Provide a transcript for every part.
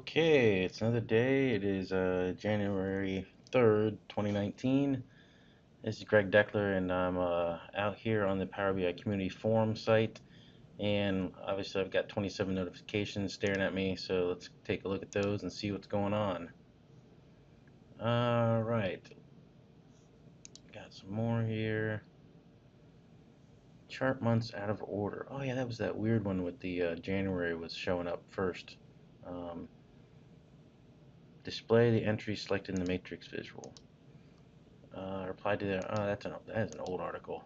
Okay, it's another day. It is January 3rd, 2019. This is Greg Deckler, and I'm out here on the Power BI Community Forum site. And obviously, I've got 27 notifications staring at me, so let's take a look at those and see what's going on. All right, got some more here. Chart months out of order. Oh, yeah, that was that weird one with the January was showing up first. Um, Display the entry selected in the matrix visual. Reply to that. Oh, that is an old article.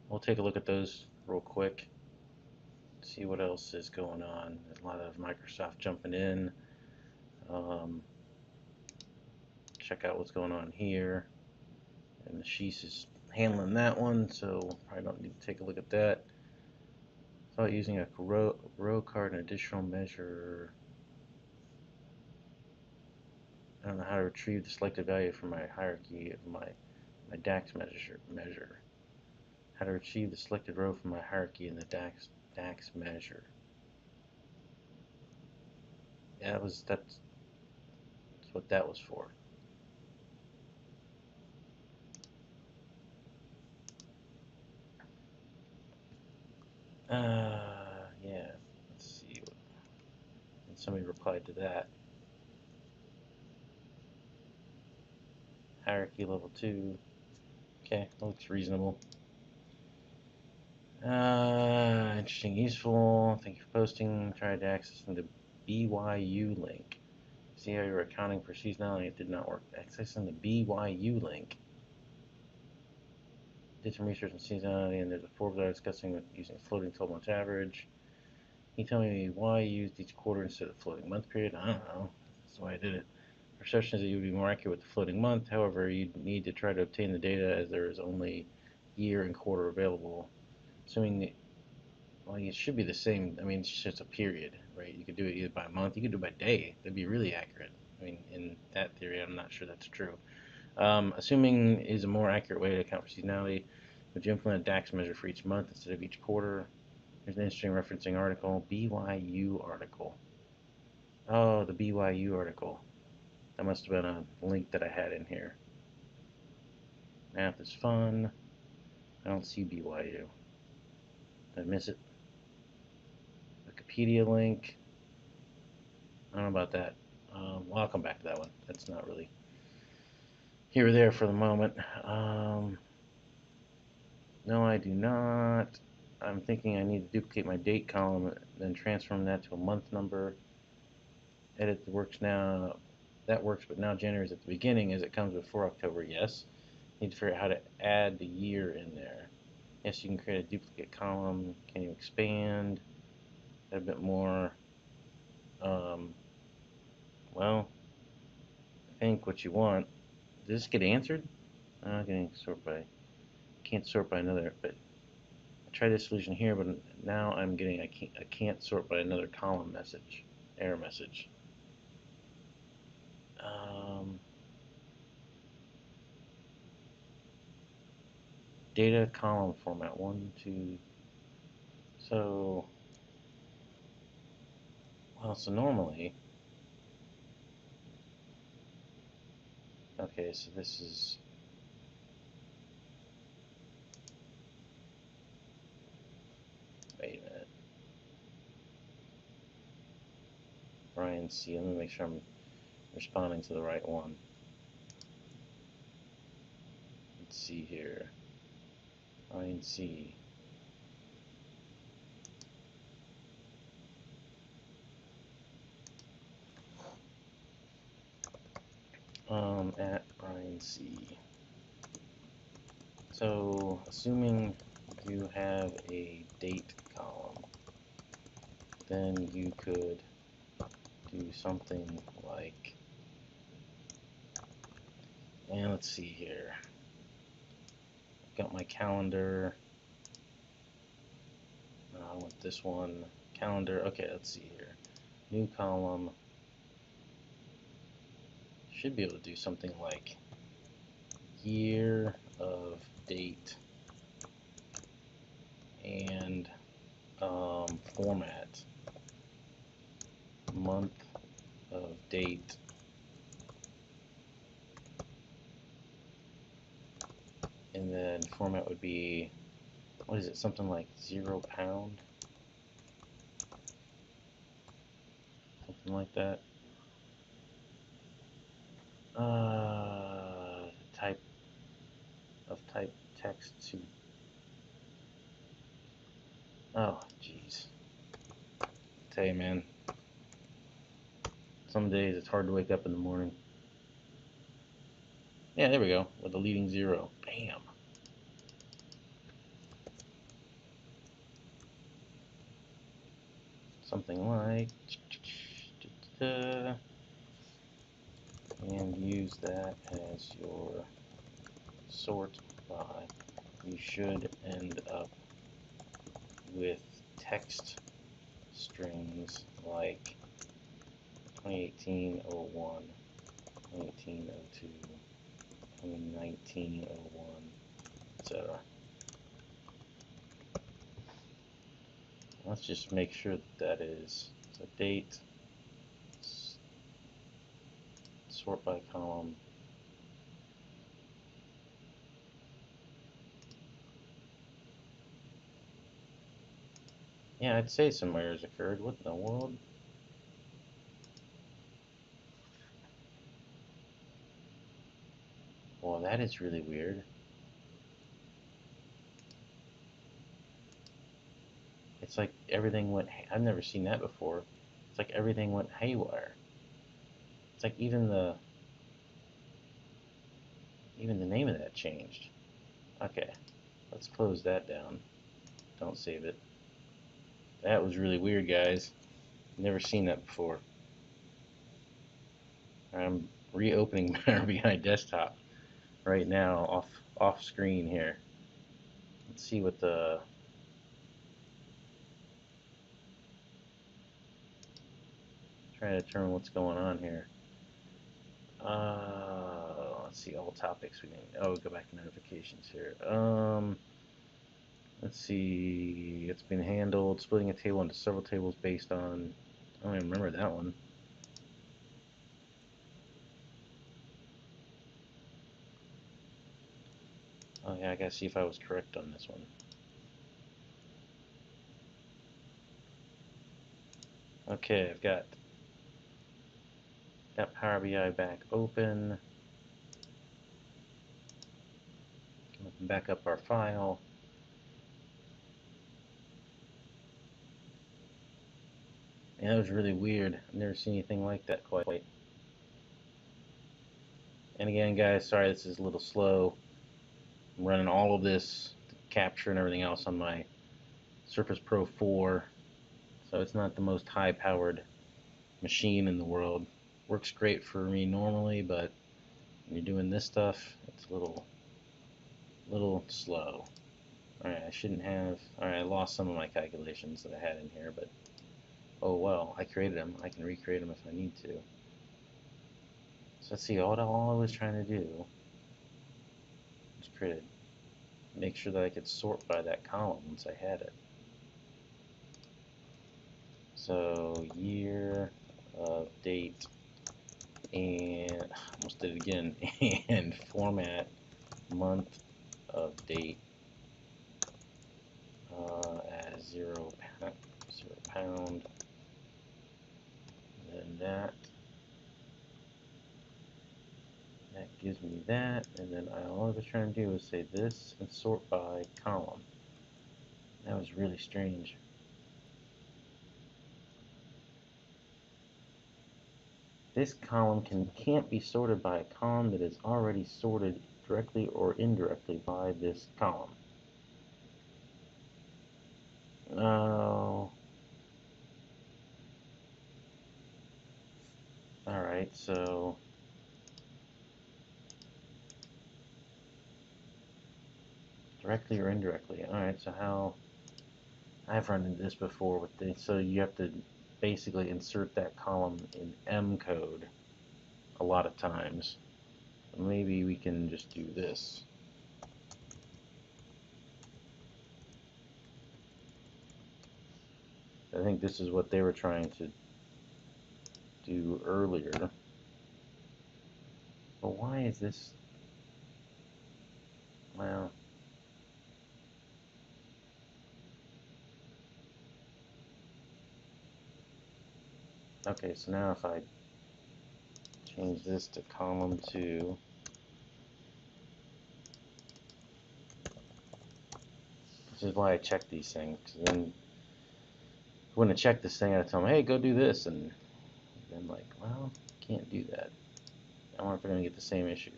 We'll take a look at those real quick. See what else is going on. There's a lot of Microsoft jumping in. Um, check out what's going on here. And the Shees is handling that one, so probably don't need to take a look at that. Thought using a row card and additional measure. I don't know how to retrieve the selected value from my hierarchy of my DAX measure. How to retrieve the selected row from my hierarchy in the DAX measure. Yeah, that's what that was for. Yeah. Let's see. And somebody replied to that. Hierarchy level 2. Okay, looks reasonable. Interesting, useful. Thank you for posting. Tried accessing the BYU link. See how you're accounting for seasonality. It did not work. Accessing the BYU link. Did some research on seasonality, and there's a Forbes I was discussing with using floating 12-month average. Can you tell me why you used each quarter instead of floating month period? I don't know. That's why I did it. Perception is that you would be more accurate with the floating month. However, you'd need to try to obtain the data as there is only year and quarter available. Assuming that, well, it should be the same. I mean, it's just a period, right? You could do it either by month, you could do it by day. That'd be really accurate. I mean, in that theory, I'm not sure that's true. Assuming is a more accurate way to account for seasonality. Would you implement a DAX measure for each month instead of each quarter? Here's an interesting referencing article, BYU article. Oh, the BYU article. That must have been a link that I had in here. Math is fun. I don't see BYU. Did I miss it? Wikipedia link. I don't know about that. Well, I'll come back to that one. That's not really here or there for the moment. No, I do not. I'm thinking I need to duplicate my date column, then transform that to a month number. Edit the works now. That works, but now January is at the beginning as it comes before October. Yes. Need to figure out how to add the year in there. Yes, you can create a duplicate column. Can you expand a bit more? Well, I think what you want. Did this get answered? Getting sort by. Can't sort by another. But I tried this solution here, but now I'm getting I can't sort by another column message, error message. Data column format 1, 2. So, well, so normally. Okay, so this is. Wait a minute. Brian C. Let me make sure I'm responding to the right one. Let's see here. Brian C. At Brian C. So, assuming you have a date column, then you could do something like, and let's see here. I've got my calendar. I want this one. Calendar. Okay, let's see here. New column. Should be able to do something like year of date and format month of date, and then format would be, what is it, something like 0 pound, something like that. Type text to, oh jeez, tell you, man, some days it's hard to wake up in the morning. Yeah, there we go, with a leading 0. Bam. Something like, and use that as your sort by. You should end up with text strings like 2018-01, 2018-02, 2019-01, etc. Let's just make sure that is so date, sort by column. Yeah, I'd say some errors occurred. What in the world? Well, that is really weird. It's like everything went, I've never seen that before. It's like everything went haywire. It's like even the name of that changed. Okay, let's close that down. Don't save it. That was really weird, guys. Never seen that before. I'm reopening my RBI desktop right now off screen here. Let's see what the trying to determine what's going on here. Let's see, all topics we need. Oh, go back to notifications here. Let's see, it's been handled. Splitting a table into several tables based on, I don't even remember that one. Oh yeah, I gotta see if I was correct on this one. Okay, I've got Power BI back open. Back up our file. And that was really weird. I've never seen anything like that quite. And again, guys, sorry this is a little slow. I'm running all of this capture and everything else on my Surface Pro 4, so it's not the most high-powered machine in the world. Works great for me normally, but when you're doing this stuff, it's a little slow. Alright, I shouldn't have. Alright, I lost some of my calculations that I had in here, but oh well, I created them. I can recreate them if I need to. So let's see, all I was trying to do was make sure that I could sort by that column once I had it. So year of date, and almost did it again, and format month of date as 0 pound, and then that gives me that, and then all I was trying to do was say this and sort by column. That was really strange. This column can't be sorted by a column that is already sorted directly or indirectly by this column. Oh. Alright, so directly or indirectly. Alright, so how I've run into this before with this, so you have to basically insert that column in M code a lot of times. Maybe we can just do this. I think this is what they were trying to do earlier. But why is this? Well, okay, so now if I change this to column 2, this is why I check these things. Then when I check this thing, I tell them, hey, go do this, and then like, well, can't do that. I wonder if we're gonna get the same issue.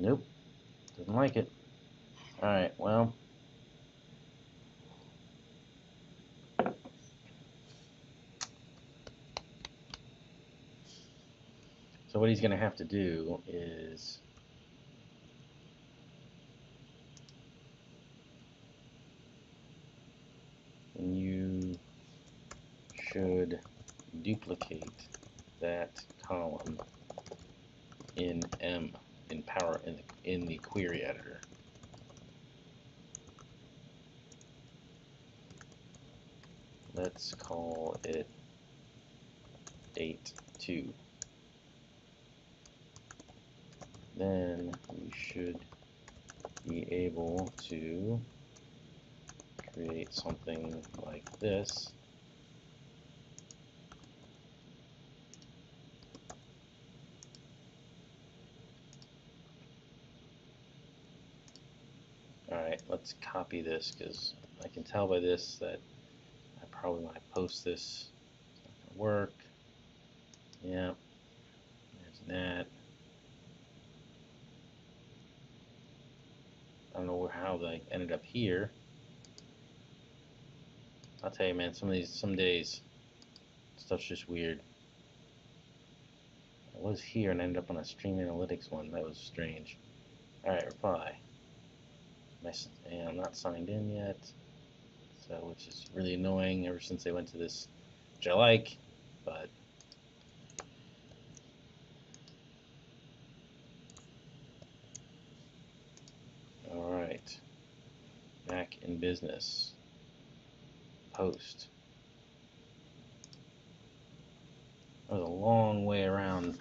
Nope, doesn't like it. All right, well. So what he's going to have to do is you should duplicate that column in M in Power in the query editor. Let's call it date 2. Then we should be able to create something like this. Alright, let's copy this because I can tell by this that I probably want to post this. It's not going to work. Yeah, there's that. I don't know how they ended up here. I'll tell you, man, some days, stuff's just weird. I was here and ended up on a Stream Analytics one. That was strange. Alright, reply. And I'm not signed in yet, so which is really annoying ever since they went to this, which I like, but alright. Back in business. Post. That was a long way around to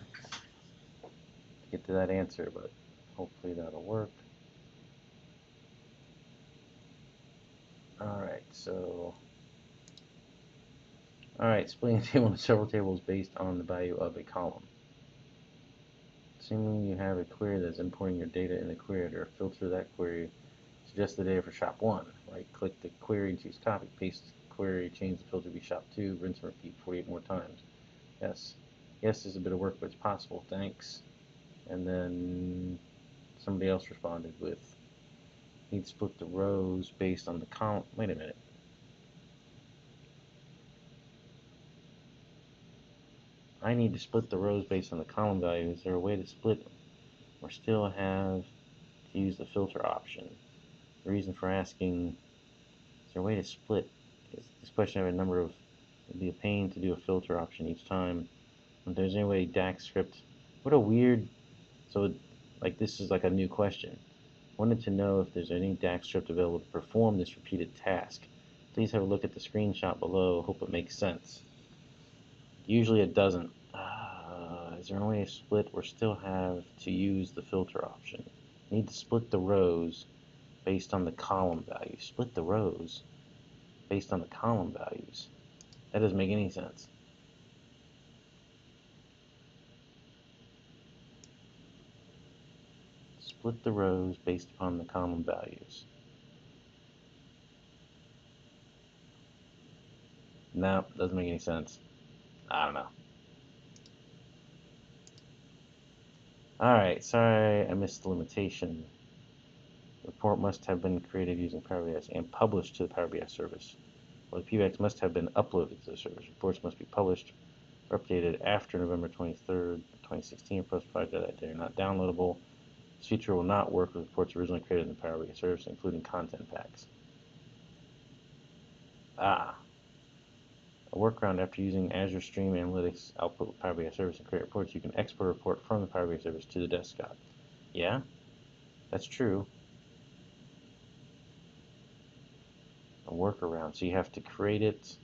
get to that answer, but hopefully that'll work. Alright, so splitting a table into several tables based on the value of a column. Assuming you have a query that's importing your data in the query editor, filter that query, suggest the data for shop 1. Right-click the query and choose copy, paste query, change the filter to be shop 2, rinse and repeat 48 more times. Yes. Yes, there's a bit of work, but it's possible. Thanks. And then somebody else responded with, need to split the rows based on the column. Wait a minute. I need to split the rows based on the column value. Is there a way to split them? Or still have to use the filter option? The reason for asking, is there a way to split? This question I have a number of, it'd be a pain to do a filter option each time. If there's any way DAX script, what a weird, so like this is like a new question. Wanted to know if there's any DAX script available to perform this repeated task. Please have a look at the screenshot below. Hope it makes sense. Usually it doesn't. Is there only a split or still have to use the filter option? Need to split the rows based on the column values. Split the rows based on the column values. That doesn't make any sense. Split the rows based upon the column values. No, doesn't make any sense. I don't know. Alright, sorry I missed the limitation. The report must have been created using Power BI and published to the Power BI service. Or the PBX must have been uploaded to the service. Reports must be published or updated after November 23rd, 2016. Reports provided that they are not downloadable. This feature will not work with reports originally created in the Power BI service, including content packs. A workaround after using Azure Stream Analytics output with Power BI service and create reports, you can export a report from the Power BI service to the desktop. Yeah, that's true. a workaround. So you have to create it.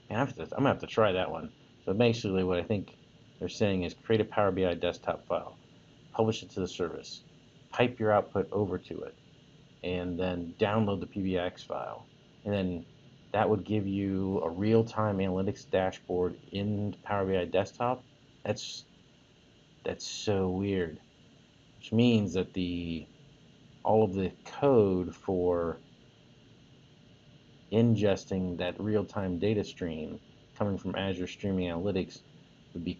And I'm gonna have to try that one. So basically, what I think they're saying is create a Power BI desktop file, publish it to the service, pipe your output over to it, and then download the PBX file, and then that would give you a real-time analytics dashboard in Power BI desktop. That's so weird, which means that all of the code for ingesting that real-time data stream coming from Azure Streaming Analytics would be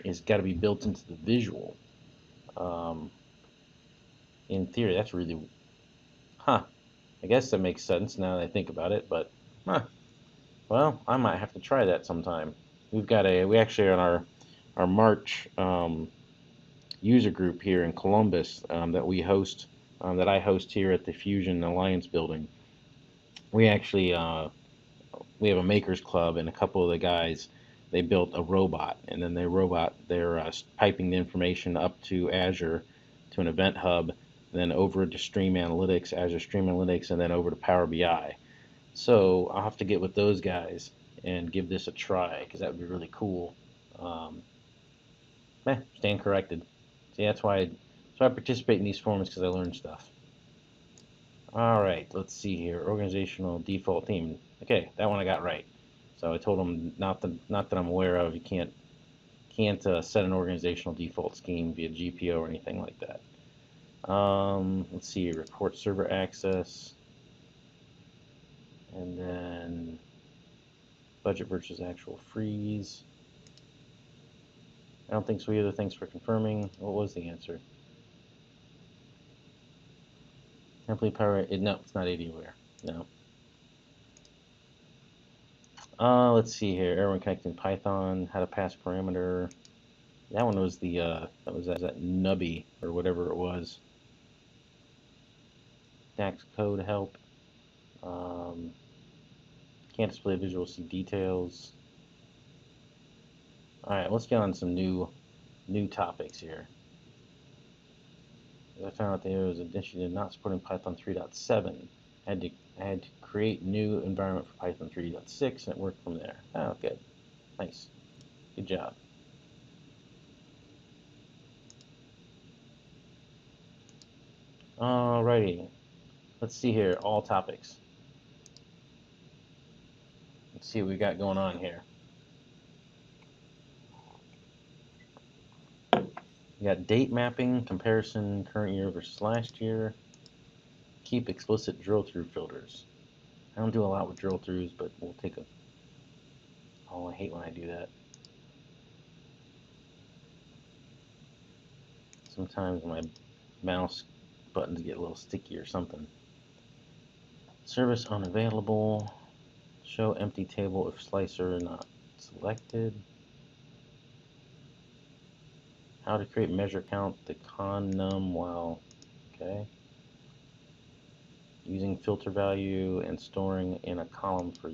is got to be built into the visual. In theory, that's really, I guess that makes sense now that I think about it, but, well, I might have to try that sometime. We actually are on our March user group here in Columbus that we host, that I host here at the Fusion Alliance building. We actually we have a makers club, and a couple of the guys, they built a robot, and then they're piping the information up to Azure to an event hub, then over to Stream Analytics, Azure Stream Analytics, and then over to Power BI. So I'll have to get with those guys and give this a try, because that would be really cool. Stand corrected. See, that's why I participate in these forums, because I learn stuff. All right, let's see here. Organizational default theme. Okay, that one I got right. So I told them not that I'm aware of. You can't set an organizational default scheme via GPO or anything like that. Let's see. Report server access, and then budget versus actual freeze. I don't think so either. Thanks for confirming. What was the answer? Template power. No, it's not ADWare. No. Let's see here. Everyone connecting Python. How to pass parameter. That one was that Nubby or whatever it was. DAX code help. Can't display visual C details. All right, let's get on some new topics here. I found out there was an issue not supporting Python 3.7. I had to create new environment for Python 3.6, and it worked from there. Oh, good. Nice. Good job. Alrighty. Let's see here. All topics. Let's see what we got going on here. We got date mapping, comparison current year versus last year. Keep explicit drill through filters. I don't do a lot with drill throughs, but we'll take a. Oh, I hate when I do that. Sometimes my mouse buttons get a little sticky or something. Service unavailable. Show empty table if slicer not selected. How to create measure count the con num while, okay. Using filter value and storing in a column for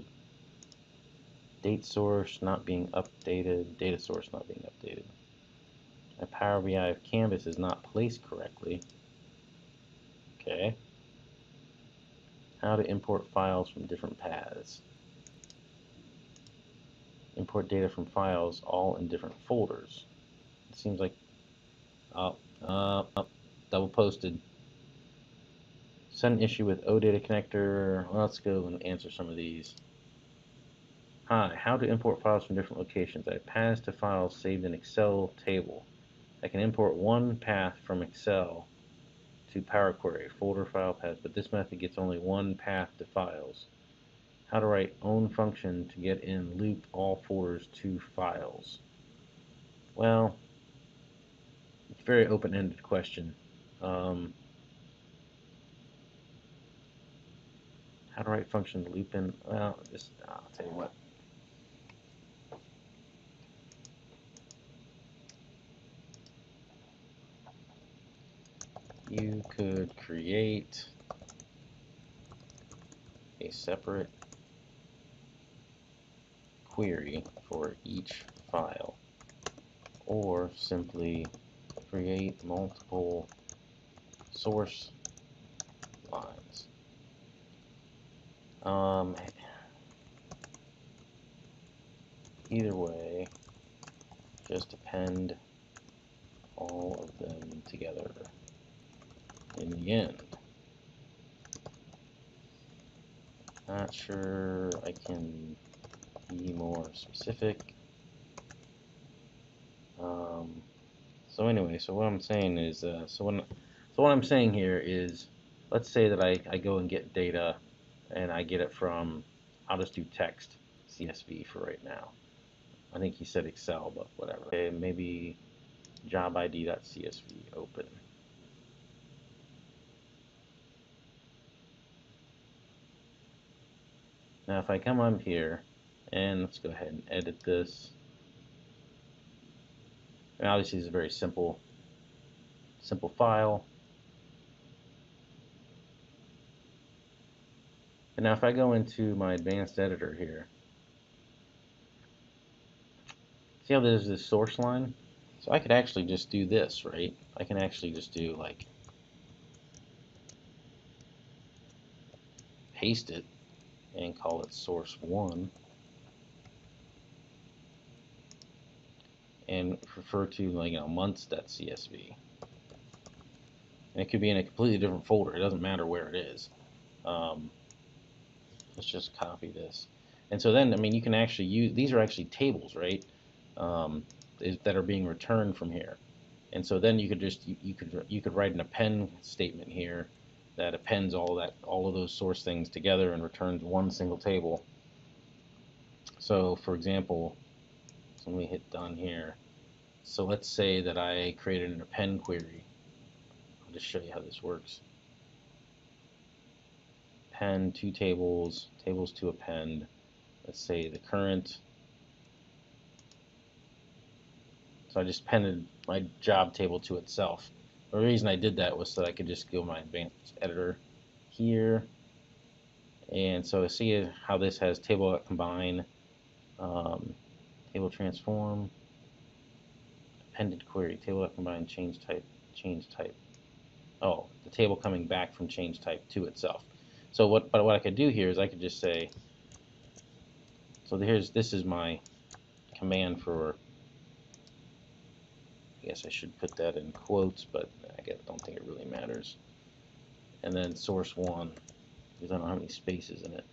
date source not being updated, data source not being updated. A Power BI if canvas is not placed correctly. Okay. How to import files from different paths. Import data from files all in different folders. It seems like double posted. Sudden issue with OData connector. Well, let's go and answer some of these. Hi, how to import files from different locations. I have paths to files saved in Excel table. I can import one path from Excel to Power Query, folder file path, but this method gets only one path to files. How to write own function to get in loop all folders to files. Well, it's a very open-ended question. How to write function to loop in? Well, I'll tell you what. You could create a separate query for each file, or simply create multiple source lines. either way, just append all of them together in the end. Not sure I can be more specific. So anyway, so what I'm saying is, so what I'm saying here is, let's say that I go and get data, and I get it from, I'll just do text CSV for right now. I think he said Excel, but whatever. Okay, maybe jobid.csv open. Now if I come up here, and let's go ahead and edit this. And obviously it's a very simple file. And now if I go into my advanced editor here, see how there's this source line? So I could actually just do this, right? I can actually just do like, paste it and call it source 1 and refer to, like, months.csv. And it could be in a completely different folder. It doesn't matter where it is. Let's just copy this. And so then, I mean, you can actually use, these are actually tables, right? That are being returned from here. And so then you could just, you could write an append statement here that appends all of those source things together and returns one single table. So for example, so let me hit done here. So let's say that I created an append query. I'll just show you how this works. Append two tables, tables to append. Let's say the current. So I just appended my job table to itself. The reason I did that was so that I could just go to my advanced editor here. And so see how this has table.combine, table transform, appended query, table.combine, change type. Oh, the table coming back from change type to itself. So what I could do here is I could just say, so this is my command for, I guess I should put that in quotes, but I don't think it really matters. And then source 1, because I don't have any spaces in it.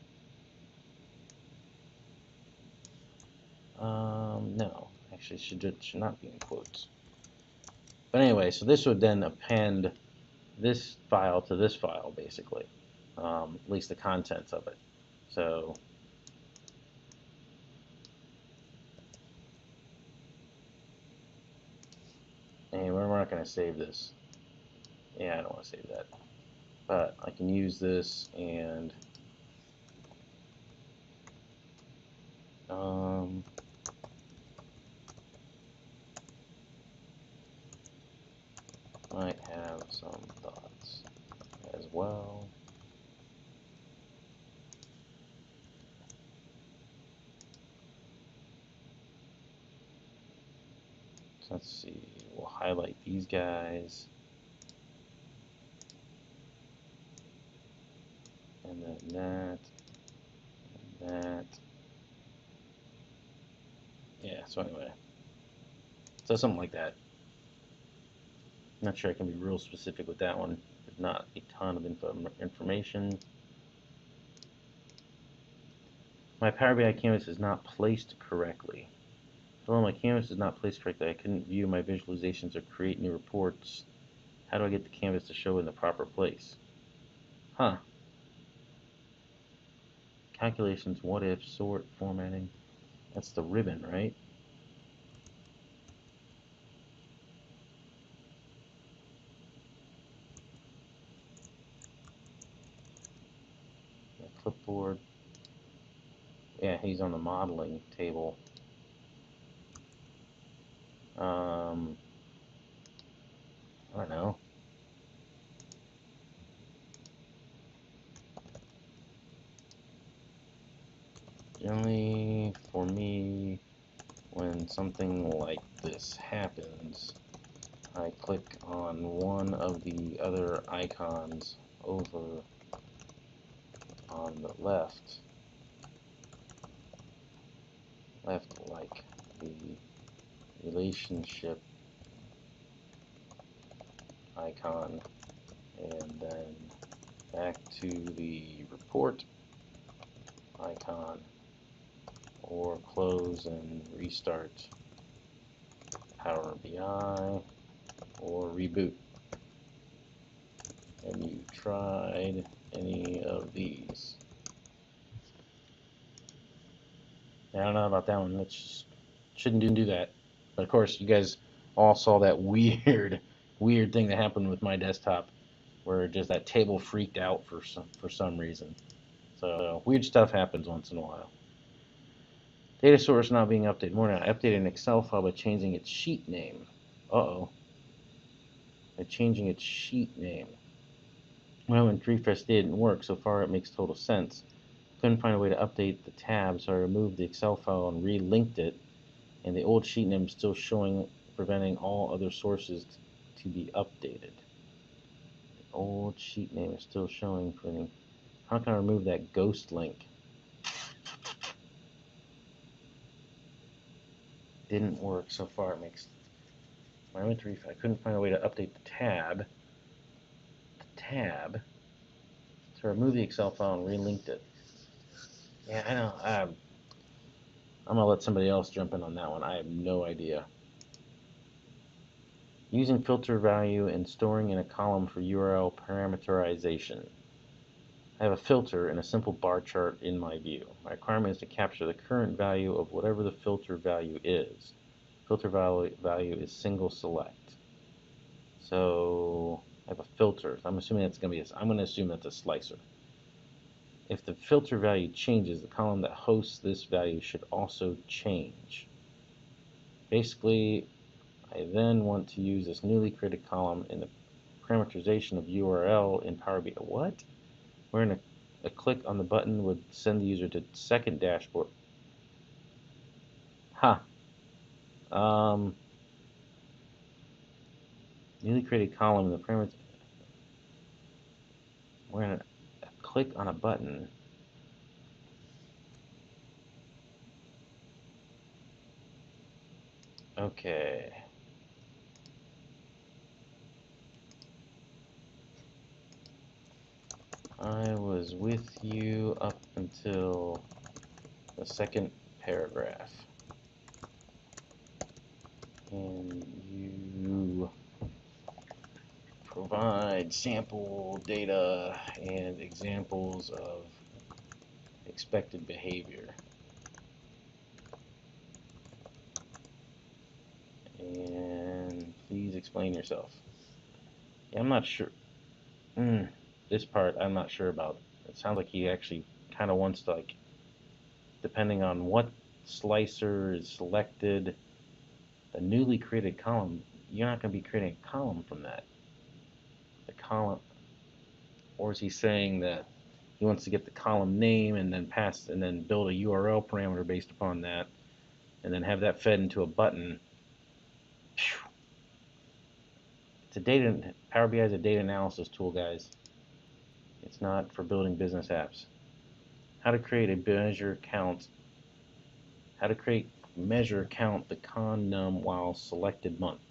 No, actually it should not be in quotes. But anyway, so this would then append this file to this file, basically, at least the contents of it. So anyway, we're not going to save this. Yeah, I don't want to save that. But I can use this and might have some thoughts as well. So let's see, we'll highlight these guys. And then that, and that. Yeah, so anyway. So something like that. I'm not sure I can be real specific with that one. There's not a ton of information. My Power BI canvas is not placed correctly. Although my canvas is not placed correctly, I couldn't view my visualizations or create new reports. How do I get the canvas to show in the proper place? Huh. Calculations, what if, sort, formatting. That's the ribbon, right? Clipboard. Yeah, he's on the modeling table. I don't know. Generally, for me, when something like this happens, I click on one of the other icons over on the left, left like the relationship icon, and then back to the report icon, or close and restart Power BI, or reboot. And you tried any of these? I don't know about that one. That shouldn't do that. But of course, you guys all saw that weird thing that happened with my desktop, where just that table freaked out for some reason. So weird stuff happens once in a while. Data source not being updated. More now. Updated an Excel file by changing its sheet name. Uh-oh. By changing its sheet name. Well, when refresh didn't work, so far it makes total sense. Couldn't find a way to update the tab, so I removed the Excel file and re-linked it, and the old sheet name is still showing, preventing all other sources to be updated. The old sheet name is still showing, preventing. How can I remove that ghost link? Didn't work so far. It makes. When I went to refresh, I couldn't find a way to update the tab. So I removed the Excel file and re-linked it. Yeah, I know. I'm gonna let somebody else jump in on that one. I have no idea. Using filter value and storing in a column for URL parameterization. I have a filter and a simple bar chart in my view. My requirement is to capture the current value of whatever the filter value is. Filter value is single select. So I have a filter. I'm assuming that's going to be I'm going to assume that's a slicer. If the filter value changes, the column that hosts this value should also change. Basically, I then want to use this newly created column in the parameterization of URL in Power BI. What? Where a click on the button would send the user to second dashboard. Huh. Newly created column in the parameter. Where a click on a button. Okay. I was with you up until the second paragraph. And you provide sample data and examples of expected behavior. And please explain yourself. Yeah, I'm not sure. This part I'm not sure about. It sounds like he actually kind of wants to, like, depending on what slicer is selected, the newly created column, you're not going to be creating a column from that. The column, or is he saying that he wants to get the column name and then build a URL parameter based upon that, and then have that fed into a button? Power BI is a data analysis tool, guys. It's not for building business apps. How to create a measure count. How to create measure count the con num while selected month.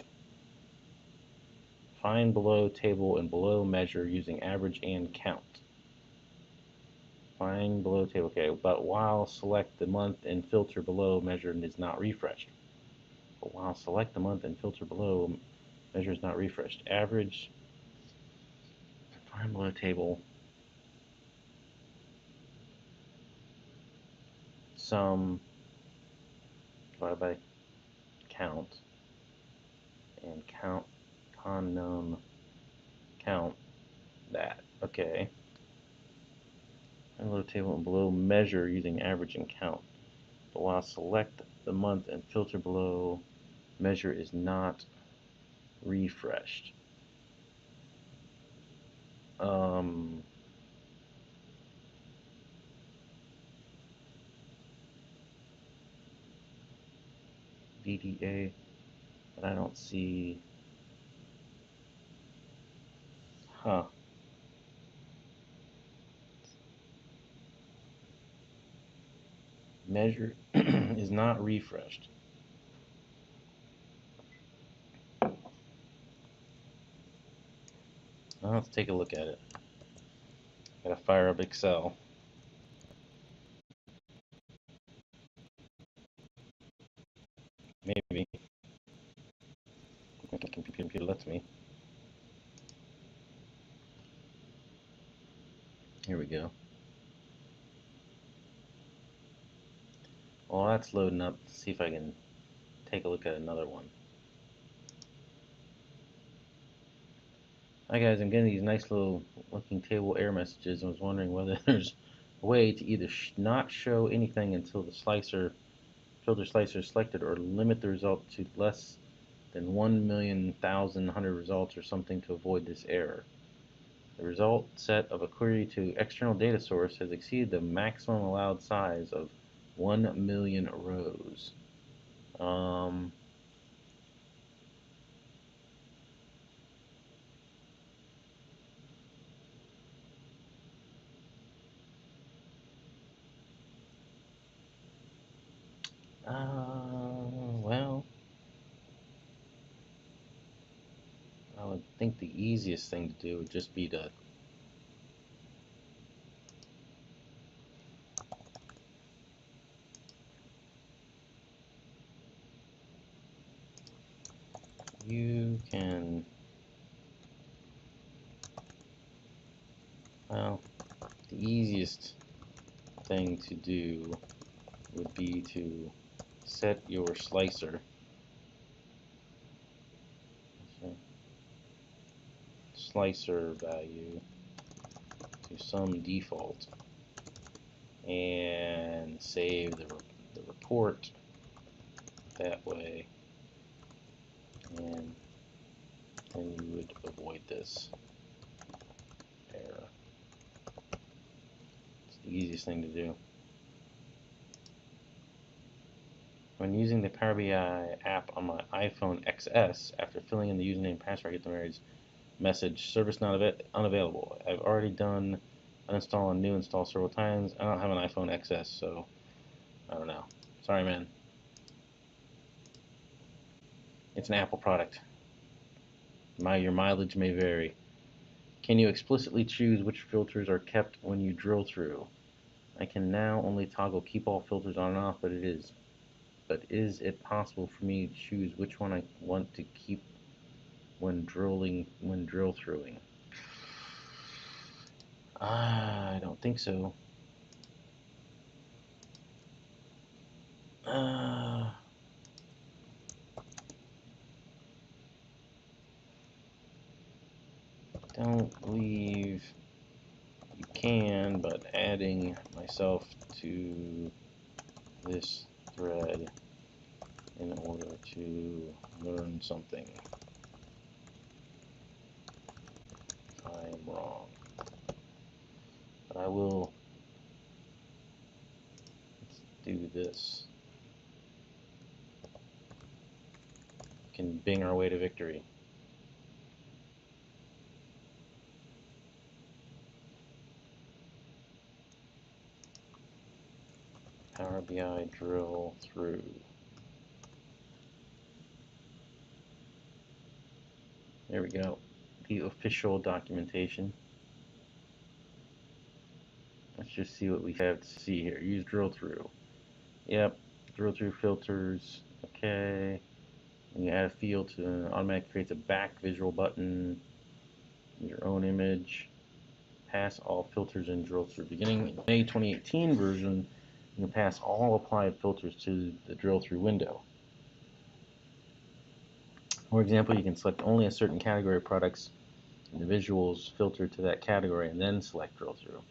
Find below table and below measure using average and count. Find below table, okay, but while select the month and filter below measure is not refreshed. But while select the month and filter below measure is not refreshed. Average, find below table, sum divided by count, and count con num count that. Okay. Find below table and below measure using average and count. But while select the month and filter below measure is not refreshed. VDA, but I don't see. Huh. Measure is not refreshed. Well, let's take a look at it. Gotta fire up Excel. Maybe. Computer lets me. Here we go. Well, that's loading up. Let's see if I can take a look at another one. Hi guys, I'm getting these nice little looking table error messages. I was wondering whether there's a way to either not show anything until the filter slicer is selected, or limit the result to less than 1,000,100 results or something to avoid this error. The result set of a query to external data source has exceeded the maximum allowed size of 1,000,000 rows. Well, I would think the easiest thing to do would just be to you can, well, the easiest thing to do would be to set your slicer value to some default and save the report that way, and then you would avoid this error. It's the easiest thing to do. When using the Power BI app on my iPhone XS, after filling in the username and password, I get the message, service not unavailable. I've already done uninstall and new install several times. I don't have an iPhone XS, so I don't know. Sorry, man. It's an Apple product. Your mileage may vary. Can you explicitly choose which filters are kept when you drill through? I can now only toggle keep all filters on and off, but is it possible for me to choose which one I want to keep when drill throughing? I don't think so. Don't believe you can, but adding myself to this thread in order to learn something. I am wrong. But I will. Let's do this. We can bing our way to victory. Power BI drill through. There we go. The official documentation. Let's just see what we have to see here. Use drill through. Yep, drill through filters. Okay. And you add a field to automatically creates a back visual button. Your own image. Pass all filters and drill through. Beginning in May 2018 version, you can pass all applied filters to the drill through window. For example, you can select only a certain category of products in the visuals filter to that category and then select drill through.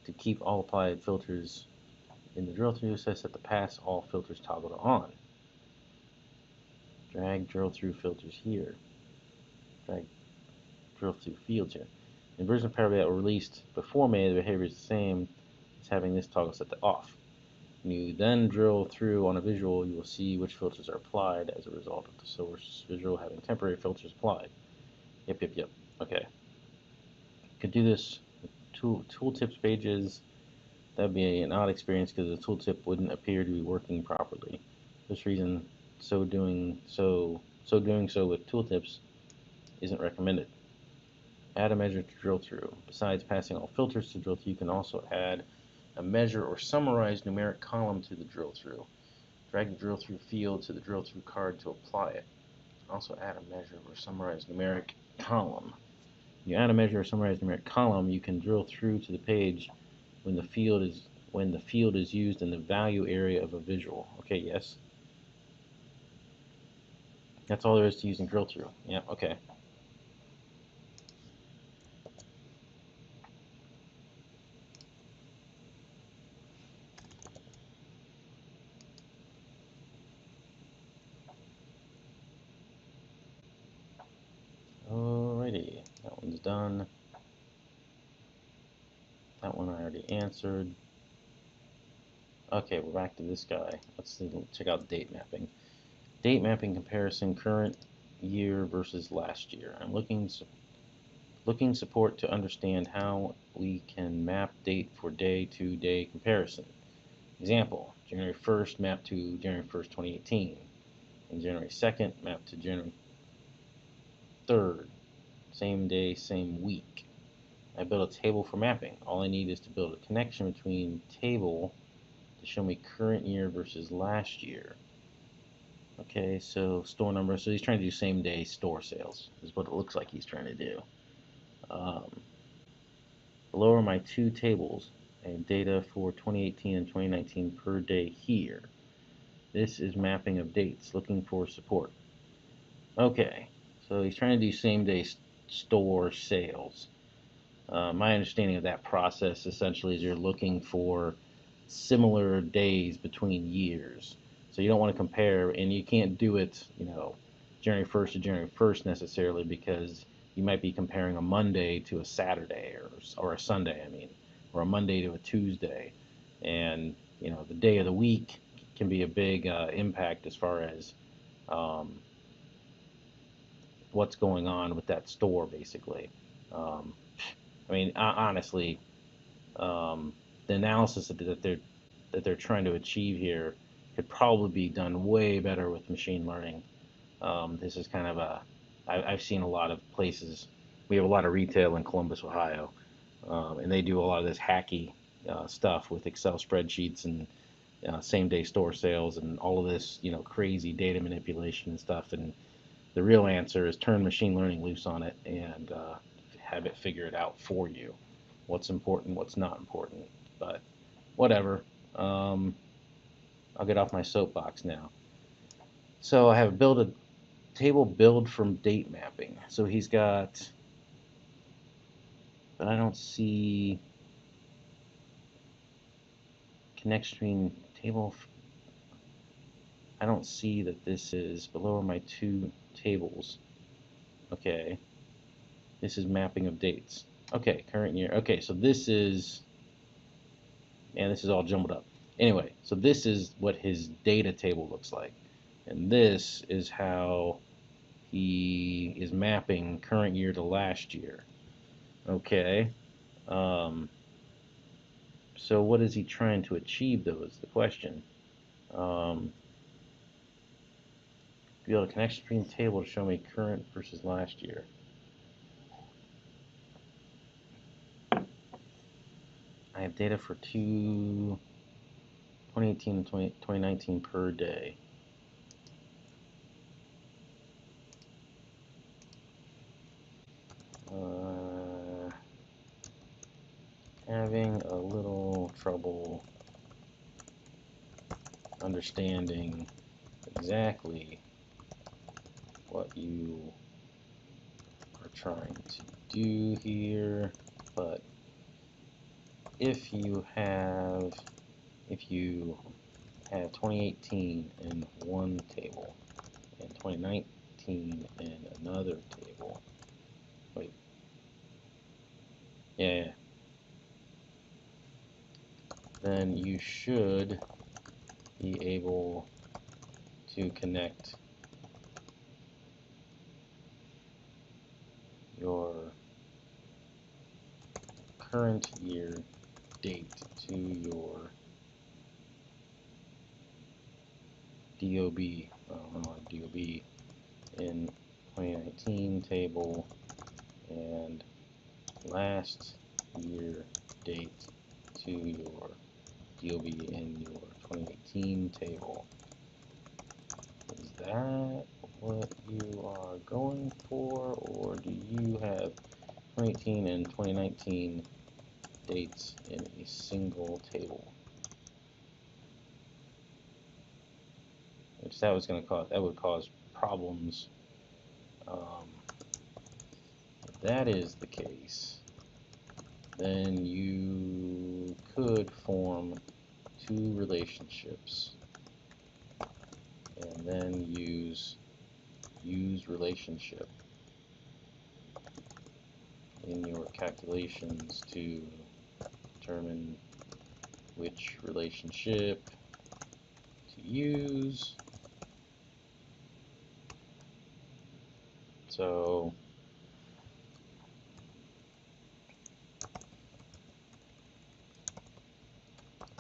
To keep all applied filters in the drill through, set the pass all filters toggled on. Drag drill through filters here. Drag drill through fields here. In version of Power BI that were released before May, the behavior is the same as having this toggle set to off. When you then drill through on a visual, you will see which filters are applied as a result of the source visual having temporary filters applied. Yep. Okay. You could do this with tooltips pages. that'd be an odd experience because the tooltip wouldn't appear to be working properly. For this reason, doing so with tooltips isn't recommended. Add a measure to drill through. Besides passing all filters to drill through, you can also add a measure or summarized numeric column to the drill through. Drag the drill through field to the drill through card to apply it. Also add a measure or summarized numeric column. You add a measure or summarized numeric column, you can drill through to the page when the field is used in the value area of a visual. Okay, yes. That's all there is to using drill through. Yeah, okay. Alrighty, that one's done. That one I already answered. Okay, we're back to this guy. Let's check out date mapping. Date mapping comparison, current year versus last year. I'm looking support to understand how we can map date for day-to-day comparison. Example, January 1st mapped to January 1st, 2018, and January 2nd mapped to January 3rd, same day, same week. I built a table for mapping. All I need is to build a connection between table to show me current year versus last year. Okay, so store number. So he's trying to do same day store sales, is what it looks like he's trying to do. Below are my two tables and data for 2018 and 2019 per day here. This is mapping of dates, looking for support. Okay, so he's trying to do same day store sales. My understanding of that process essentially is you're looking for similar days between years. So you don't want to compare, and you can't do it, January 1st to January 1st necessarily, because you might be comparing a Monday to a Saturday or a Sunday, or a Monday to a Tuesday. And, the day of the week can be a big impact as far as what's going on with that store, basically. Honestly, the analysis that they're trying to achieve here could probably be done way better with machine learning. This is kind of I've seen a lot of places. We have a lot of retail in Columbus, Ohio, and they do a lot of this hacky stuff with Excel spreadsheets and same day store sales and all of this, crazy data manipulation and stuff. And the real answer is turn machine learning loose on it and have it figure it out for you. What's important, what's not important. But whatever. I'll get off my soapbox now. So I have built a table build from date mapping. So he's got, but I don't see connection between table. I don't see that this is below are my two tables. Okay. This is mapping of dates. Okay, current year. Okay, so this is, and this is all jumbled up. Anyway, so this is what his data table looks like. And this is how he is mapping current year to last year. Okay. So what is he trying to achieve, though, is the question. Build a connection between the table to show me current versus last year. I have data for 2018 and 2019 per day. Having a little trouble understanding exactly what you are trying to do here, but if you have 2018 in one table and 2019 in another table, wait, yeah, then you should be able to connect your current year date to your DOB, DOB in 2019 table and last year date to your DOB in your 2018 table. Is that what you are going for, or do you have 2018 and 2019 dates in a single table? Which that would cause problems. If that is the case, then you could form two relationships and then use relationship in your calculations to determine which relationship to use. So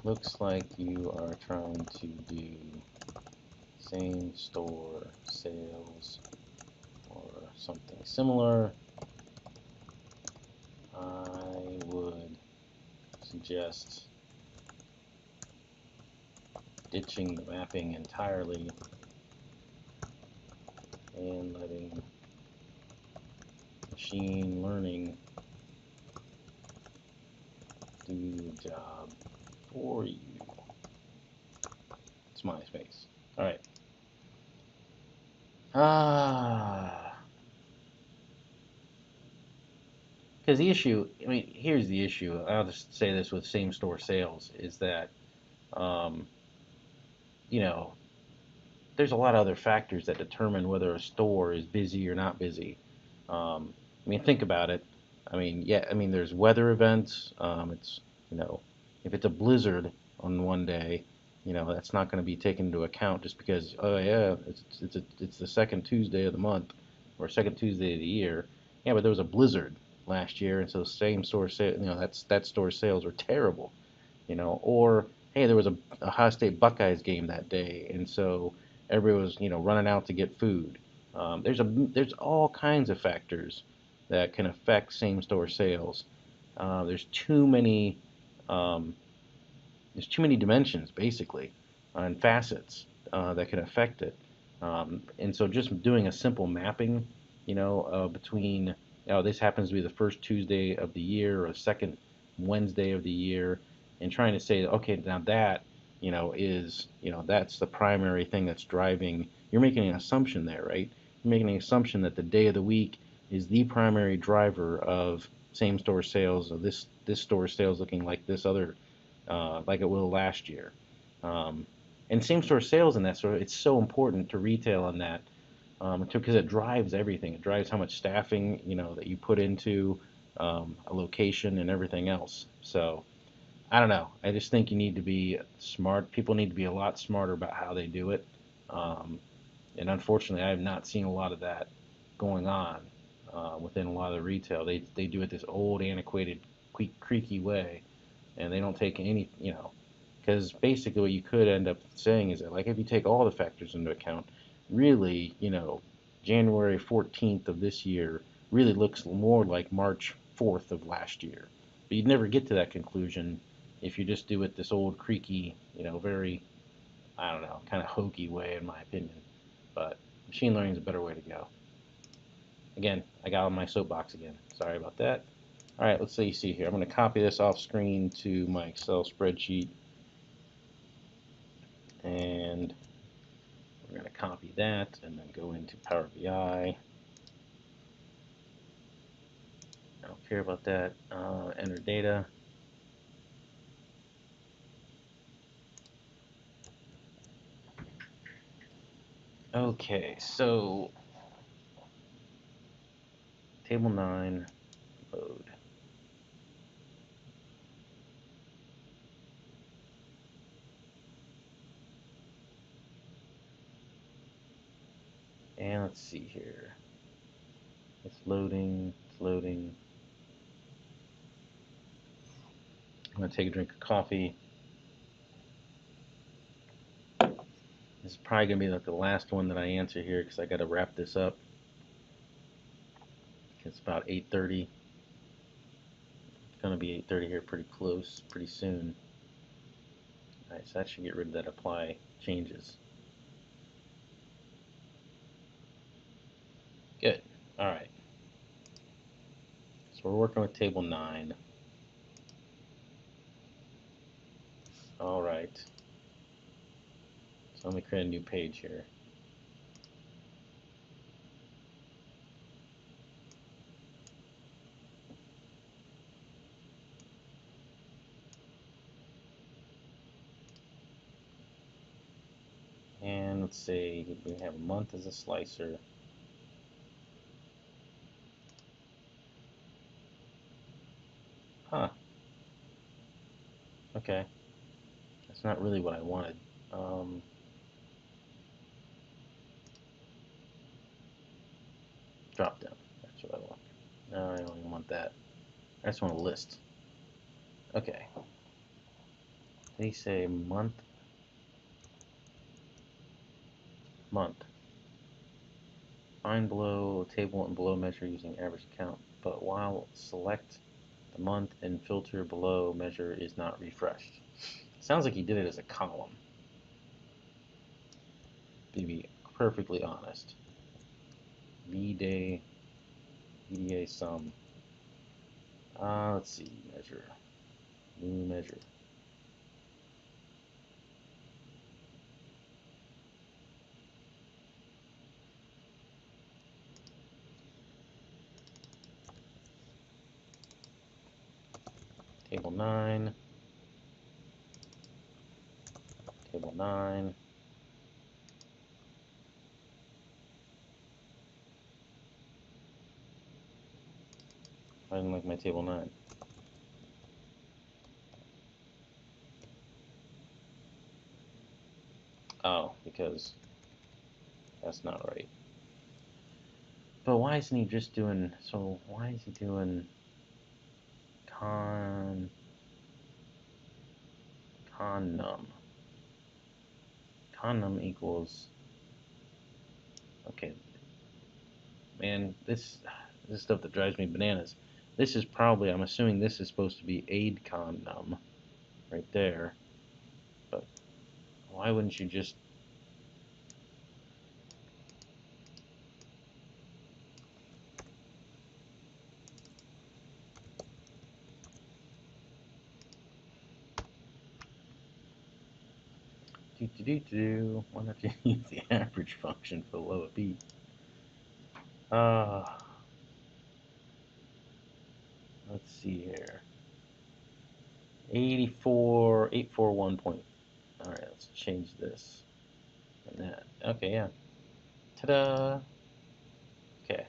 looks like you are trying to do same store sales or something similar. I would suggest ditching the mapping entirely and letting machine learning do the job for you. It's my space. All right. Because the issue, I mean, here's the issue. I'll just say this with same-store sales is that, you know, there's a lot of other factors that determine whether a store is busy or not busy. I mean, think about it. I mean, yeah, I mean, there's weather events. It's, you know, if it's a blizzard on one day, you know, that's not going to be taken into account just because, oh yeah, it's the second Tuesday of the month or second Tuesday of the year. Yeah, but there was a blizzard last year, and so same store sales, you know, that store sales are terrible, you know. Or hey, there was a Ohio State Buckeyes game that day, and so everybody was, you know, running out to get food. There's all kinds of factors that can affect same store sales. There's too many um, there's too many dimensions basically and facets that can affect it. And so just doing a simple mapping, you know, between, this happens to be the first Tuesday of the year or second Wednesday of the year, and trying to say, okay, now that, you know, is, you know, that's the primary thing that's driving. You're making an assumption there, right? You're making an assumption that the day of the week is the primary driver of same store sales, of this store sales looking like this other like it will last year. Um, and same store sales in that sort of, it's so important to retail in that because it drives everything. It drives how much staffing, you know, that you put into a location and everything else. So I don't know. I just think you need to be smart. People need to be a lot smarter about how they do it. Um, and unfortunately, I have not seen a lot of that going on within a lot of the retail. They do it this old, antiquated, creaky way, and they don't take any, you know, because basically what you could end up saying is that, like, if you take all the factors into account, really, you know, January 14th of this year really looks more like March 4th of last year. But you'd never get to that conclusion if you just do it this old creaky, you know, very, I don't know, kind of hokey way, in my opinion. But machine learning is a better way to go. Again, I got on my soapbox again. Sorry about that. All right, let's see here. I'm going to copy this off screen to my Excel spreadsheet, and we're going to copy that and then go into Power BI. I don't care about that. Enter data. Okay, so table 9, load. And let's see here. It's loading, it's loading. gonna take a drink of coffee. This is probably gonna be like the last one that I answer here because I gotta wrap this up. It's about 8:30. It's gonna be 8:30 here, pretty close, pretty soon. All right, so that should get rid of that apply changes. Good. All right. So we're working with table 9. All right. So let me create a new page here. And let's say we have a month as a slicer. Huh. Okay. That's not really what I wanted. Drop down. That's what I want. No, I don't even want that. I just want a list. Okay. Did he say month? Month. Find below table and below measure using average count, but while select the month and filter below measure is not refreshed. Sounds like he did it as a column. To be perfectly honest. V-day, VDA sum. Let's see, measure. New measure. Table 9. Table 9. I didn't like my table 9. Oh, because that's not right. But why isn't he just doing, so why is he doing con num? Con num equals, okay, man, this is stuff that drives me bananas. This is probably, I'm assuming this is supposed to be aid con num right there. But why wouldn't you just why not you use the average function for the lower b? Let's see here. 841 point. All right, let's change this and that. Okay, yeah. Ta-da! Okay.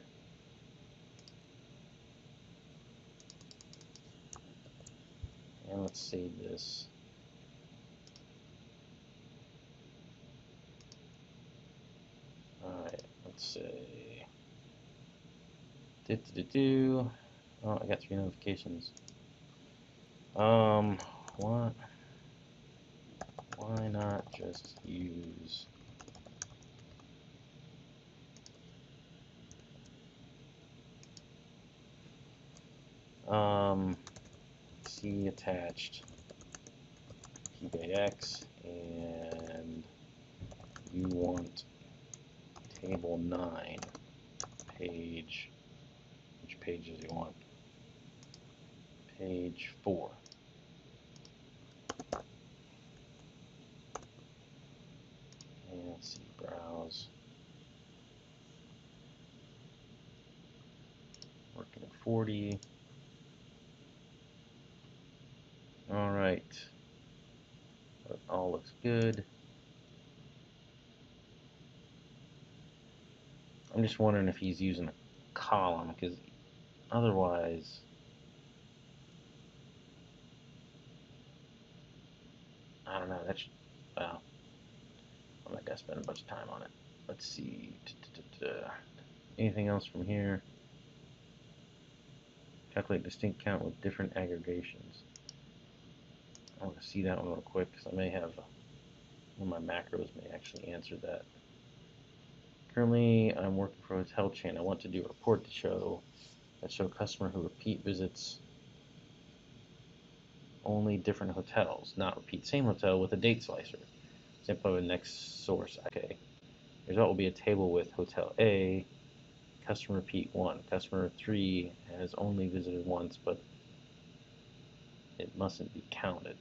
And let's save this. All right, let's say. Oh, I got 3 notifications. What? Why not just use C attached p by x, and you want table 9 page, which page does he want? Page 4. And let's see, browse. Working at 40. All right. That all looks good. I'm just wondering if he's using a column, because otherwise, I don't know. That's, well, I'm not gonna spend a bunch of time on it. Let's see. Anything else from here? Calculate distinct count with different aggregations. I want to see that one real quick because I may have one of my macros may actually answer that. Currently, I'm working for a hotel chain. I want to do a report to show customer who repeat visits only different hotels, not repeat same hotel with a date slicer. Example of a next source. Okay. The result will be a table with hotel A, customer repeat 1. Customer 3 has only visited once, but it mustn't be counted.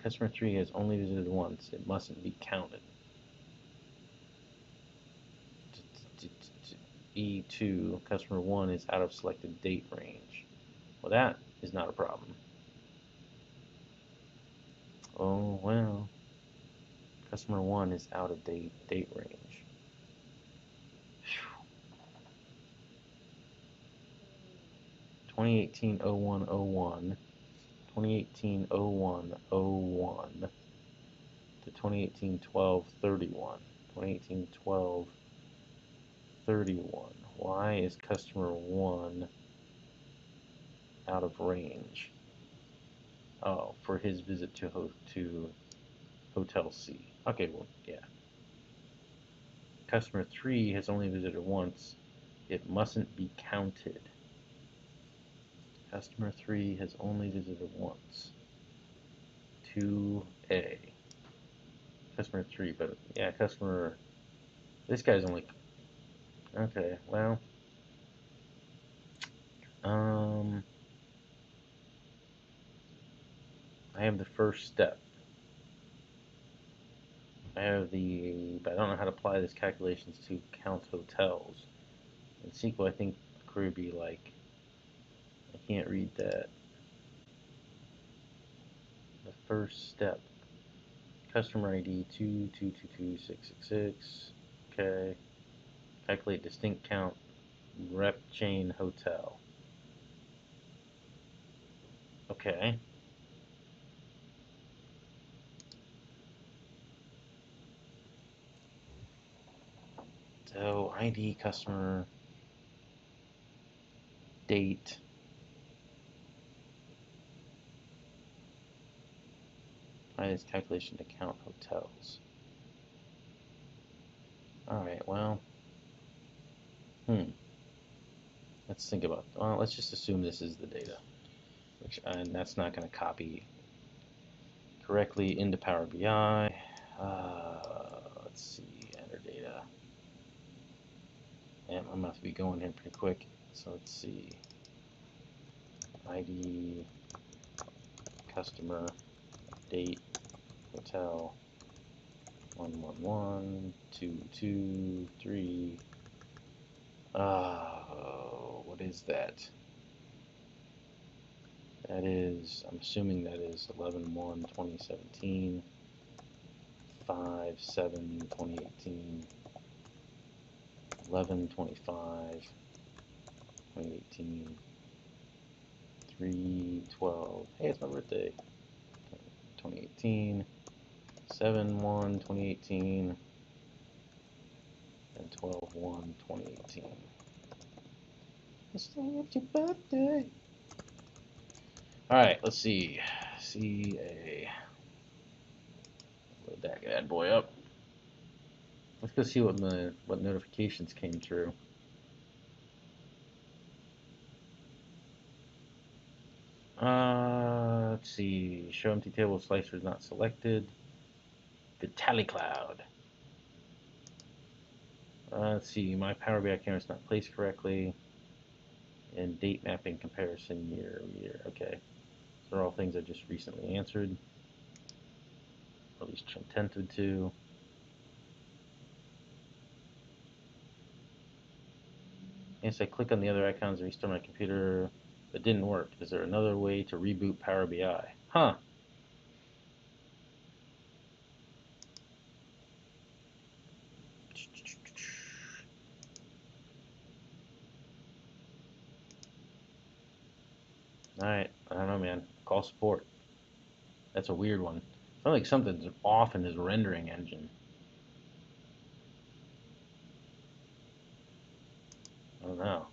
Customer 3 has only visited once. It mustn't be counted. E2, customer 1 is out of selected date range. Well, that is not a problem. Oh, well. Customer 1 is out of date range. 2018-01-01, 2018-01-01 to 2018-12-31, 2018-12-31. Why is customer 1 out of range? Oh, for his visit to Hotel C. Okay, well, yeah. Customer 3 has only visited once. It mustn't be counted. Customer 3 has only visited once. 2A. Customer 3, but yeah, this guy's only, okay, well, I have the first step. But I don't know how to apply these calculations to count hotels. In SQL, I think the query would be like, I can't read that. The first step. Customer ID 2222666. Okay. Calculate distinct count rep chain hotel. Okay. So ID customer date apply this calculation to count hotels. Alright, well, let's think about, let's just assume this is the data, and that's not going to copy correctly into Power BI. Let's see, enter data. And I'm going to have to be going here pretty quick, so let's see. ID, customer, date, hotel, 111, 223. What is that? That is, I'm assuming that is 11/1/2017, 5/7/2018, 11/25/2018, 3/12. Hey, it's my birthday. 2018, 7/1/2018, and 12/1/2018. It's not your birthday. Alright, let's see. CA. Load that bad boy up. Let's go see what notifications came through. Let's see. Show empty table slicer is not selected. Vitaly Cloud. Let's see. My Power BI camera is not placed correctly. And date mapping comparison year. Okay. Those are all things I just recently answered. Or at least attempted to. Yes, I click on the other icons to restart my computer. It didn't work. Is there another way to reboot Power BI? Huh. Alright, I don't know, man. Call support. That's a weird one. Sounds like something's off in his rendering engine. I don't know.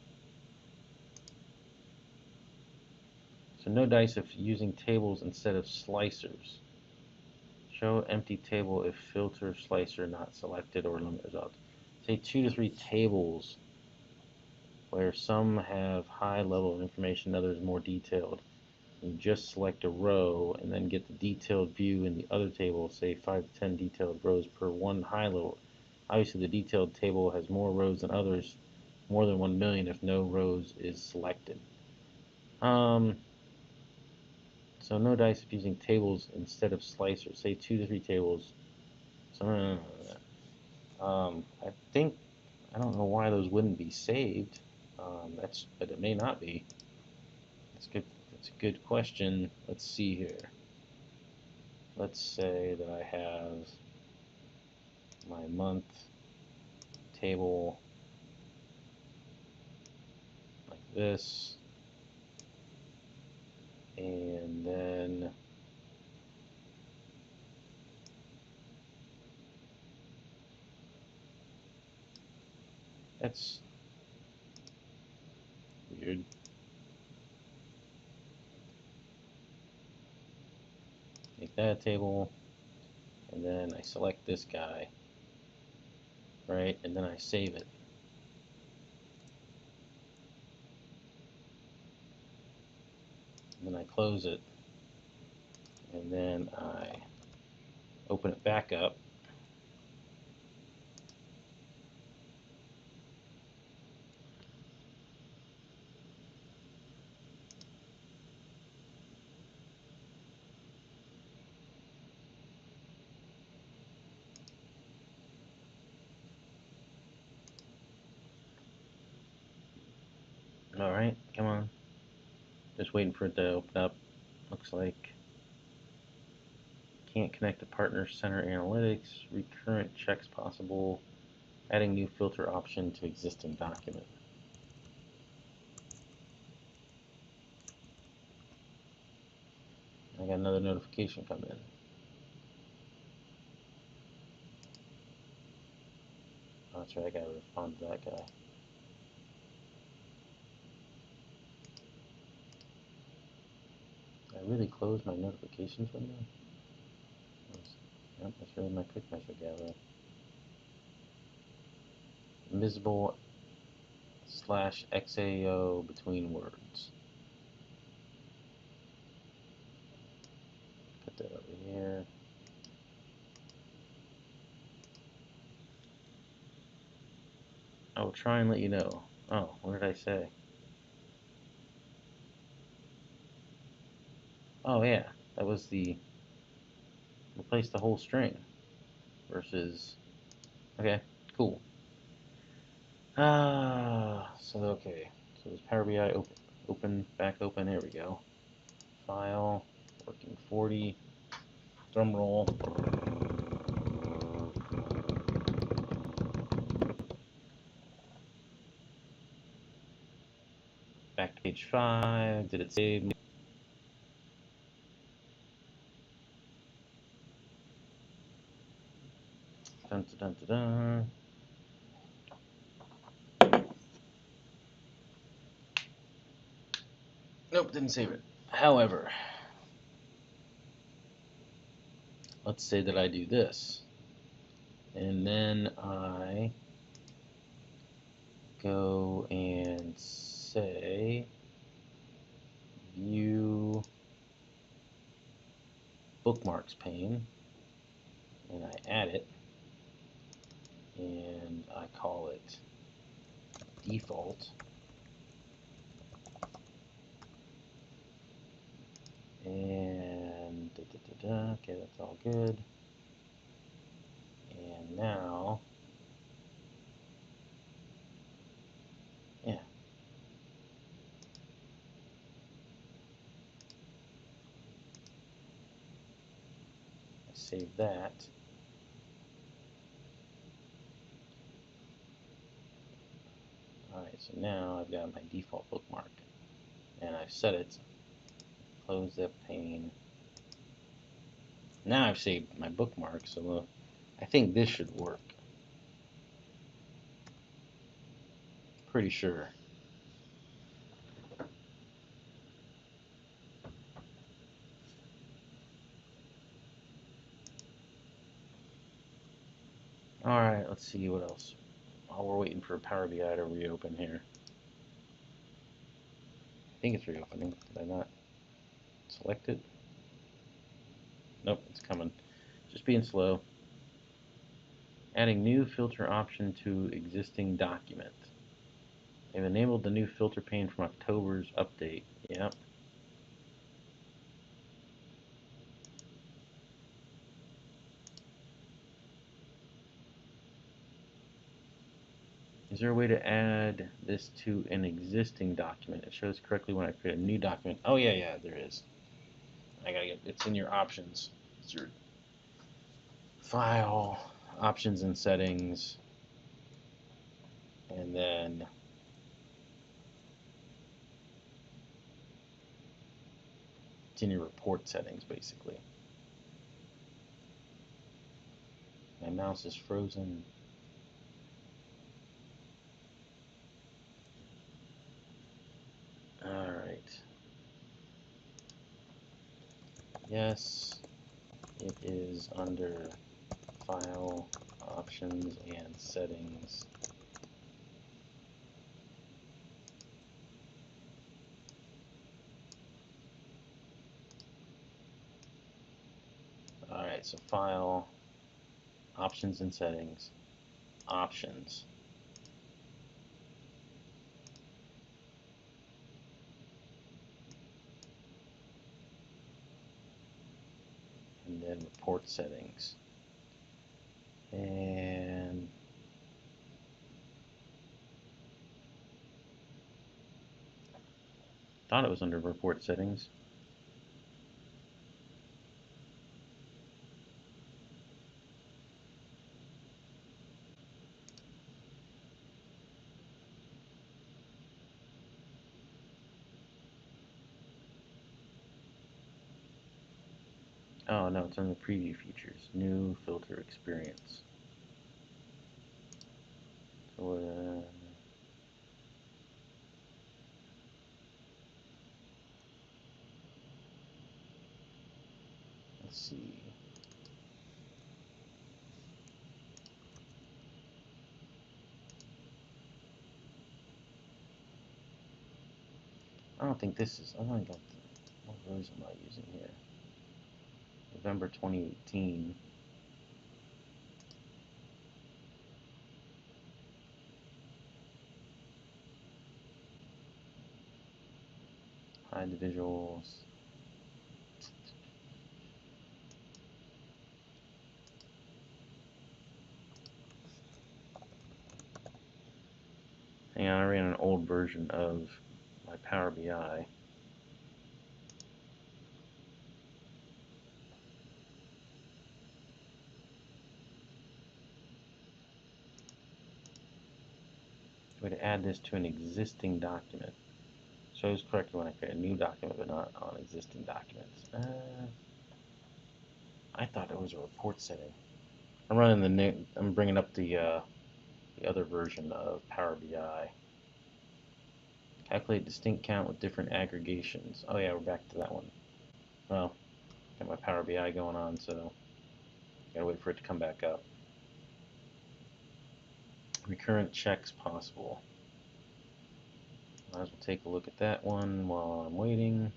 So no dice if using tables instead of slicers. Show empty table if filter slicer not selected or limit results. Say 2 to 3 tables where some have high level of information, others more detailed. You just select a row and then get the detailed view in the other table, say 5 to 10 detailed rows per one high level. Obviously the detailed table has more rows than others, more than 1 million if no rows is selected. So no dice if using tables instead of slicers. Say 2 to 3 tables. So I think, I don't know why those wouldn't be saved. But it may not be. That's good. That's a good question. Let's see here. Let's say that I have my month table like this, and then that's weird. Make that a table, and then I select this guy, right, and then I save it. And then I close it, and then I open it back up. Alright, come on. Just waiting for it to open up. Looks like can't connect to Partner Center Analytics. Recurrent checks possible. Adding new filter option to existing document. I got another notification come in. Oh, that's right, I gotta respond to that guy. I really closed my notifications window? Yep, that's really my quick measure gathering. Invisible / XAO between words. Put that over here. I will try and let you know. Oh, what did I say? Oh yeah, that was the replace the whole string versus. Okay, cool. So okay, so this Power BI back open. Here we go. File, working 40. Drum roll. Back to page 5. Did it save? Dun, dun, dun, dun, dun. Nope, didn't save it. However, let's say that I do this. And then I go and say view bookmarks pane, and I add it, and I call it default, and okay, that's all good. And now, yeah, I save that. Alright, so now I've got my default bookmark, and I've set it. Close that pane. Now I've saved my bookmark, so I think this should work. Pretty sure. let's see what else. While we're waiting for Power BI to reopen here. I think it's reopening. Did I not select it? Nope, it's coming. Just being slow. Adding new filter option to existing document. They've enabled the new filter pane from October's update. Yep. Is there a way to add this to an existing document? It shows correctly when I create a new document. Oh yeah, there is. I gotta get, it's in your options. It's your file, options and settings, and then it's in your report settings basically. My mouse is frozen. Alright. Yes, it is under file, options, and settings. Alright, so file, options and settings, options. And then report settings. And thought it was under report settings. Oh no, it's on the preview features. New filter experience. So, let's see. I don't think this is. I don't got the. What version am I using here? November 2018. Hide the visuals. Hang on, I ran an old version of my Power BI. Way to add this to an existing document. Shows correctly when I create a new document, but not on existing documents. I thought it was a report setting. I'm running the new. I'm bringing up the other version of Power BI. Calculate distinct count with different aggregations. Oh yeah, we're back to that one. Well, got my Power BI going on, so gotta wait for it to come back up. Recurrent checks possible. Might as well take a look at that one while I'm waiting.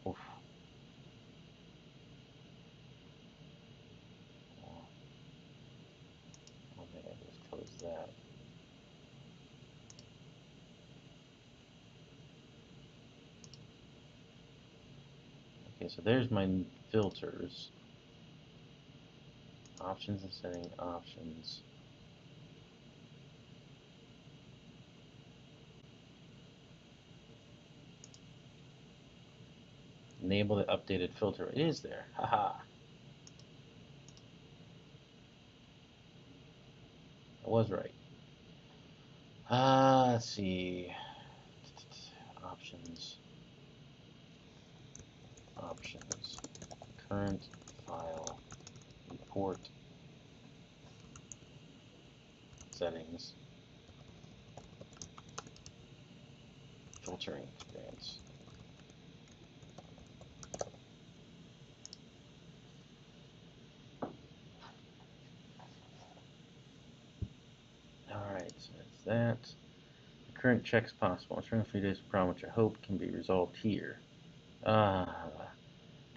Oof. I think I just closed that. Okay, so there's my filters. Options and setting options. Enable the updated filter. It is there. Haha. I was right. Let's see. Options. Options. Current file. Report. Settings. filtering experience. Alright, so that's that. The current checks possible. Ensuring a few days of problem, which I hope can be resolved here. Got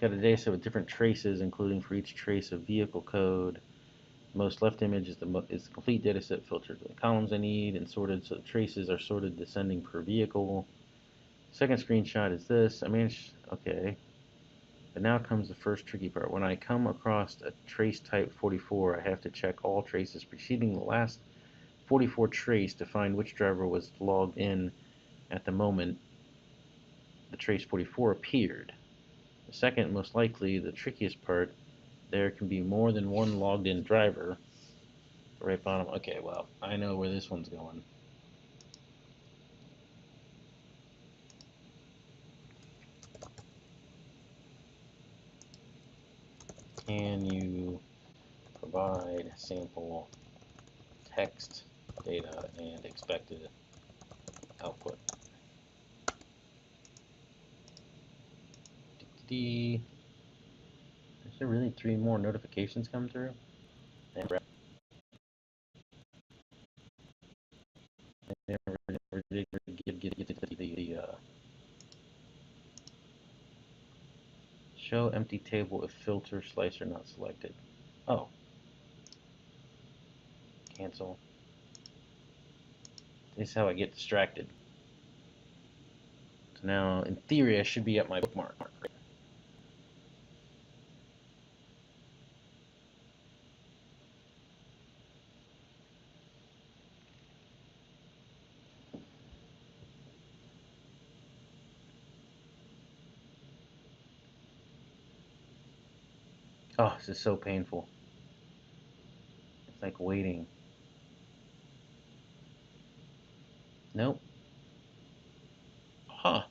a data set with different traces, including for each trace of vehicle code. Most left image is the complete data set filtered with the columns I need and sorted so the traces are sorted descending per vehicle. Second screenshot is this. I managed, okay. But now comes the first tricky part. When I come across a trace type 44, I have to check all traces preceding the last 44 trace to find which driver was logged in at the moment the trace 44 appeared. The second, most likely the trickiest part, there can be more than one logged in driver. Right bottom. Okay, well, I know where this one's going. Can you provide sample text data and expected output? Is there really 3 more notifications come through? Show empty table if filter slicer not selected. Oh. Cancel. This is how I get distracted. So now, in theory, I should be at my bookmark. Oh, this is so painful. It's like waiting. Nope. Huh.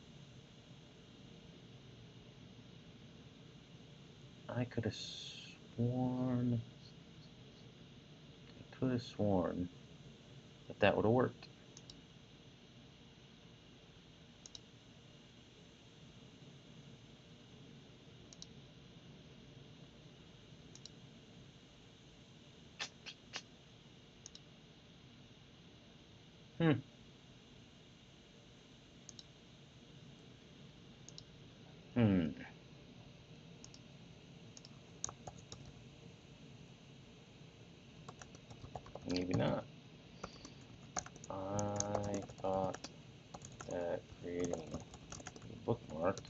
I could have sworn that would have worked. Hmm. Hmm. Maybe not. I thought that creating a bookmark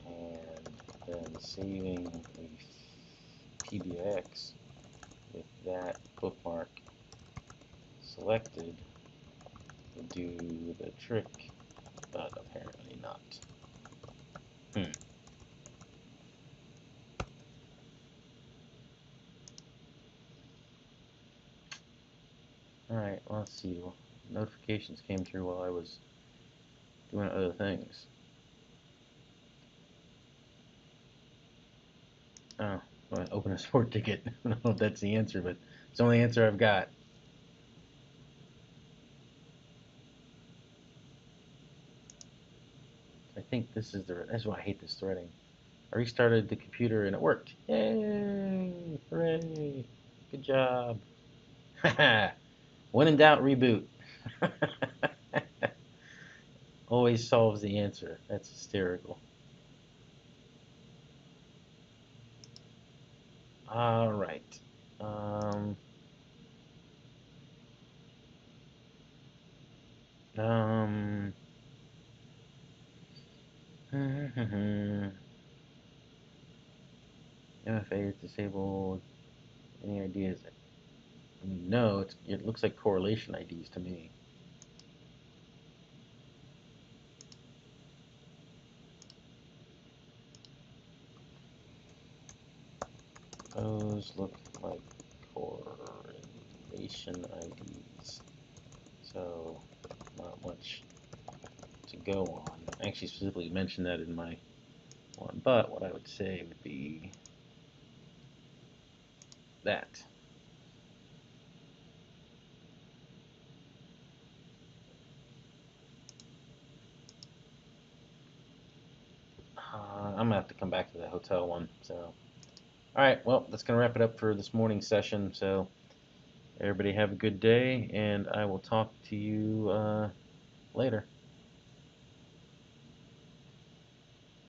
and then saving a PBX with that bookmark selected would do the trick, but apparently not. Hmm. Alright, well, let's see. Notifications came through while I was doing other things. Oh, well, open a sport ticket. I don't know if that's the answer, but it's the only answer I've got. I think this is that's why I hate this threading. I restarted the computer and it worked. Yay! Hooray! Good job. Haha. When in doubt, reboot. Always solves the answer. That's hysterical. All right. Um, um, MFA is disabled. Any ideas? I mean, no, it looks like correlation IDs to me. Those look like correlation IDs. So, not much to go on. I actually specifically mentioned that in my one, but what I would say would be that. I'm gonna have to come back to the hotel one. So, all right, well, that's gonna wrap it up for this morning's session. So, everybody have a good day, and I will talk to you later.